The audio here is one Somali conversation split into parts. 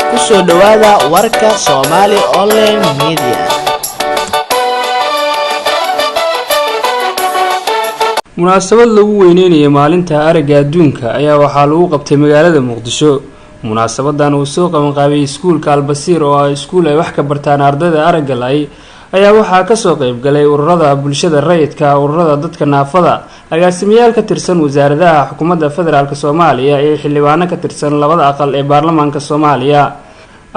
kusoo dhawaada warka Somali Online Media. munaasabad lagu weyneenayay maalinta aragga adduunka ayaa waxaa lagu qabtay magaalada Muqdisho. munaasabadan uu soo qaban qaabay iskuulka Albasiir oo ah iskuul ay wax ka bartaan ardayda aragga la'ay ayaa waxaa ka soo qayb galay ururada bulshada rayidka, ururada dadka naafada, agaasimayaal ka tirsan wasaaradaha xukuumadda federaalka Soomaaliya iyo xildhibaano ka tirsan labada aqal ee baarlamaanka Soomaaliya.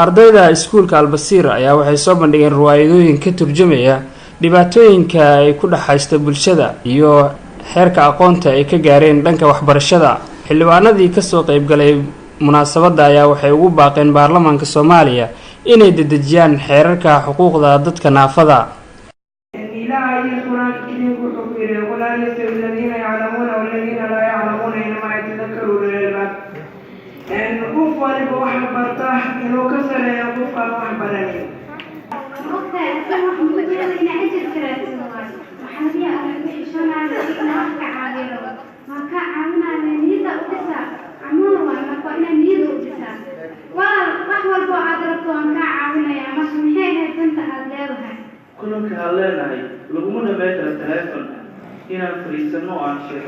ardayda iskuulka Albasiir ayaa waxay soo bandhigeen riwaayadooyin ka turjumaya dhibaatooyinka ay ku dhaxaysta bulshada iyo xeerka aqoonta ay ka gaareen dhanka waxbarashada. xildhibaanadii ka soo qayb galay munaasabada ayaa waxay ugu baaqeen baarlamaanka Soomaaliya inay dedejiyaan xeerarka xuquuqda dadka naafada. كلهم كهالنا هاي لقومنا بيت التلفون هنا فريسنا عن شيء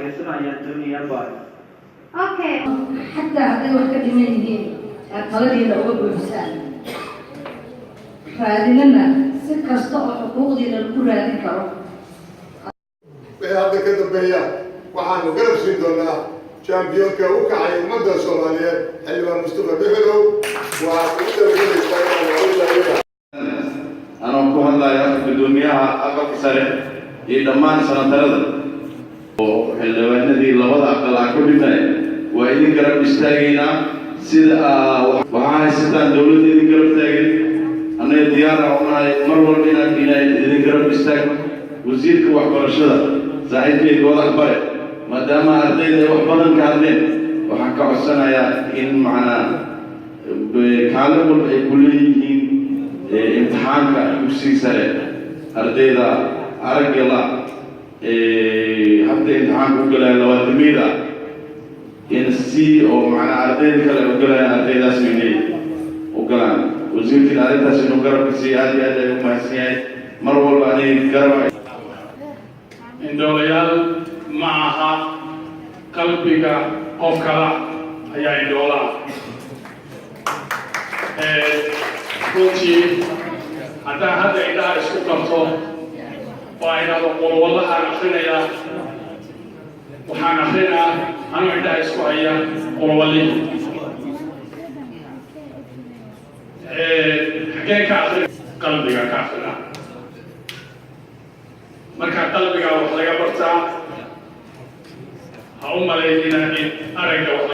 الدنيا بعد. أوكي. حتى هذا الوقت اللي قلبي لو بمثال. فهذا سكر صوت حقوقي للكل ذكره. هذا كذا بيا وحنا قرب سيدنا شامبيون كوكا مدة الصومالية اللي هو مصطفى بيهلو أنا أقول هذا في الدنيا أقف سريع يدمان سنترد وحلوان ذي لوضع أقل عقول بتاعي وإذا كرب استاجينا سيد وعاي ستان دولة إذا كرب استاجين أنا ديارة وأنا مرور بينا كنا إذا كرب استاج وزير كوحبر الشدة زعيد في الوضع بري ما دام أردين وحبنا كهذين وحكى عسنا يا إن معنا بكلام كليين امتحانك يوسي سريع أرديدا أرجلا حتى امتحان وقلا لو تميدا إن سي أو معنا أرديد كلا وقلا أرديدا سميني وقلا وزير في الأرديدا سنو قرب سي هذه يوم هسيا مرول باني قرب إن دوليال معها قلبك أوكلا هي إن دولا runtii haddaan hadda indhaha isku qabto waa inaad qolwallahaan akrinayaa waxaan akrinayaa anuu indhaha isku haya qolwallihi xagee ka akrin qalbiga ka akrina marka qalbiga wax laga bartaa ha u malaynina in aragga wax